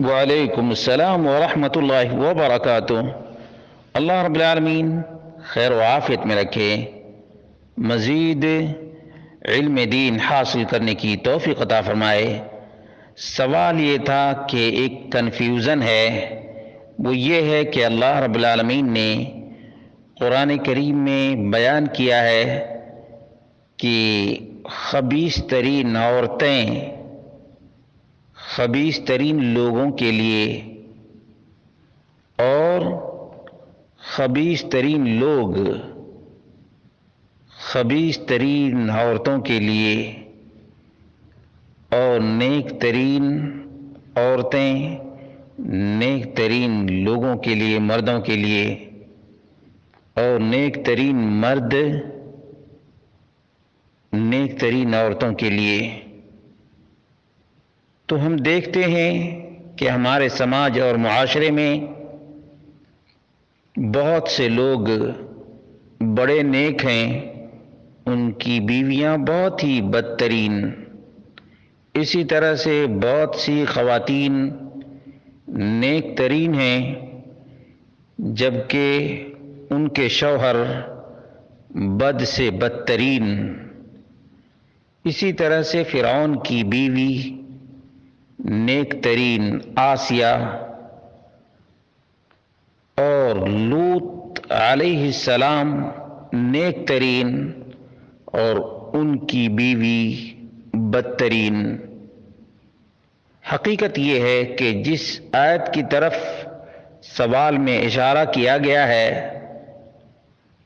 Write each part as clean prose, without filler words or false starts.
وعلیکم السلام ورحمۃ اللہ وبرکاتہ۔ اللہ رب العالمین خیر و عافیت میں رکھے، مزید علم دین حاصل کرنے کی توفیق عطا فرمائے۔ سوال یہ تھا کہ ایک کنفیوژن ہے، وہ یہ ہے کہ اللہ رب العالمین نے قرآن کریم میں بیان کیا ہے کہ خبیث ترین عورتیں خبیث ترین لوگوں کے لیے اور خبیث ترین لوگ خبیث ترین عورتوں کے لیے اور نیک ترین عورتیں نیک ترین لوگوں کے لیے، مردوں کے لیے، اور نیک ترین مرد نیک ترین عورتوں کے لیے۔ تو ہم دیکھتے ہیں کہ ہمارے سماج اور معاشرے میں بہت سے لوگ بڑے نیک ہیں، ان کی بیویاں بہت ہی بدترین، اسی طرح سے بہت سی خواتین نیک ترین ہیں جبکہ ان کے شوہر بد سے بدترین۔ اسی طرح سے فرعون کی بیوی نیک ترین آسیہ اور لوط علیہ السلام نیک ترین اور ان کی بیوی بدترین۔ حقیقت یہ ہے کہ جس آیت کی طرف سوال میں اشارہ کیا گیا ہے،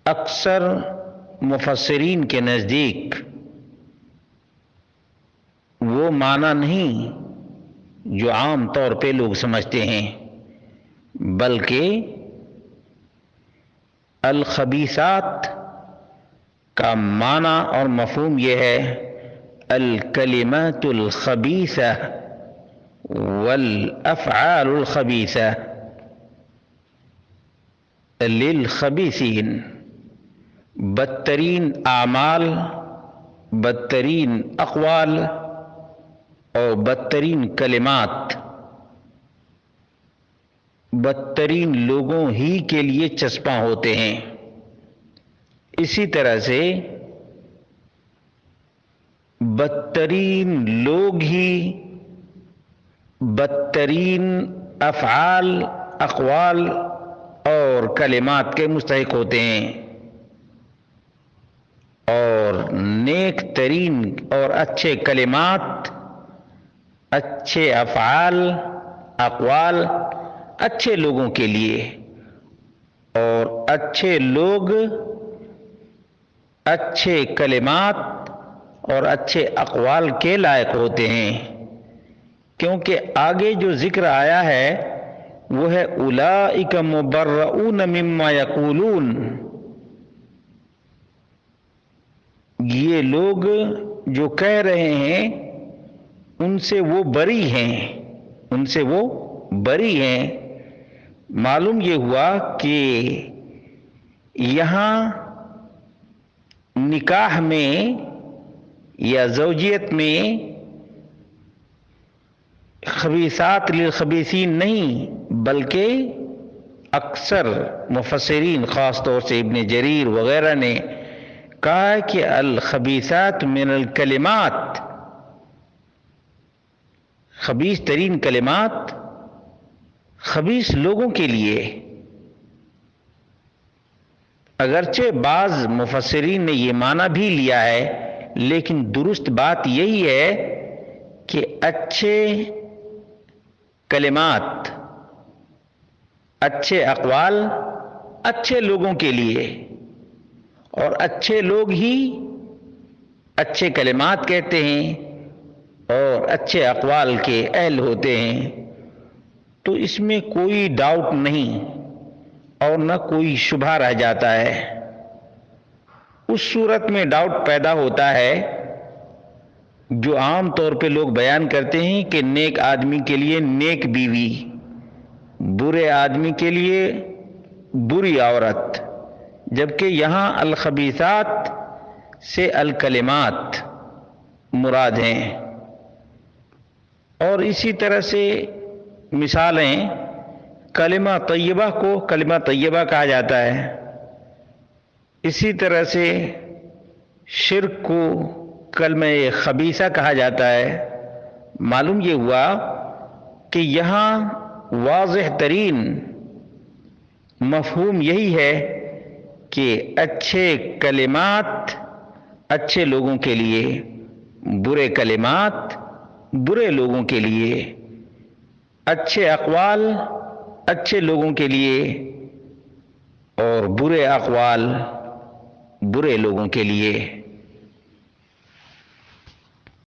اکثر مفسرین کے نزدیک وہ معنی نہیں جو عام طور پہ لوگ سمجھتے ہیں، بلکہ الخبیثات کا معنی اور مفہوم یہ ہے الکلمات الخبیثہ والافعال الخبیثہ للخبیثین، بدترین اعمال، بدترین اقوال اور بدترین کلمات بدترین لوگوں ہی کے لیے چسپاں ہوتے ہیں۔ اسی طرح سے بدترین لوگ ہی بدترین افعال، اقوال اور کلمات کے مستحق ہوتے ہیں، اور نیک ترین اور اچھے کلمات، اچھے افعال، اقوال اچھے لوگوں کے لیے، اور اچھے لوگ اچھے کلمات اور اچھے اقوال کے لائق ہوتے ہیں، کیونکہ آگے جو ذکر آیا ہے وہ ہے اولئک مبرؤون مما یقولون، یہ لوگ جو کہہ رہے ہیں ان سے وہ بری ہیں، ان سے وہ بری ہیں۔ معلوم یہ ہوا کہ یہاں نکاح میں یا زوجیت میں خبیثات للخبیثین نہیں، بلکہ اکثر مفسرین خاص طور سے ابن جریر وغیرہ نے کہا ہے کہ الخبیثات من الکلمات، خبیث ترین کلمات خبیث لوگوں کے لیے۔ اگرچہ بعض مفسرین نے یہ معنی بھی لیا ہے، لیکن درست بات یہی ہے کہ اچھے کلمات، اچھے اقوال اچھے لوگوں کے لیے، اور اچھے لوگ ہی اچھے کلمات کہتے ہیں اور اچھے اقوال کے اہل ہوتے ہیں۔ تو اس میں کوئی ڈاؤٹ نہیں اور نہ کوئی شبہ رہ جاتا ہے۔ اس صورت میں ڈاؤٹ پیدا ہوتا ہے جو عام طور پہ لوگ بیان کرتے ہیں کہ نیک آدمی کے لیے نیک بیوی، برے آدمی کے لیے بری عورت، جبکہ یہاں الخبیثات سے الکلمات مراد ہیں۔ اور اسی طرح سے مثالیں، کلمہ طیبہ کو کلمہ طیبہ کہا جاتا ہے، اسی طرح سے شرک کو کلمہ خبیثہ کہا جاتا ہے۔ معلوم یہ ہوا کہ یہاں واضح ترین مفہوم یہی ہے کہ اچھے کلمات اچھے لوگوں کے لیے، برے کلمات برے لوگوں کے لیے، اچھے اقوال اچھے لوگوں کے لیے اور برے اقوال برے لوگوں کے لیے۔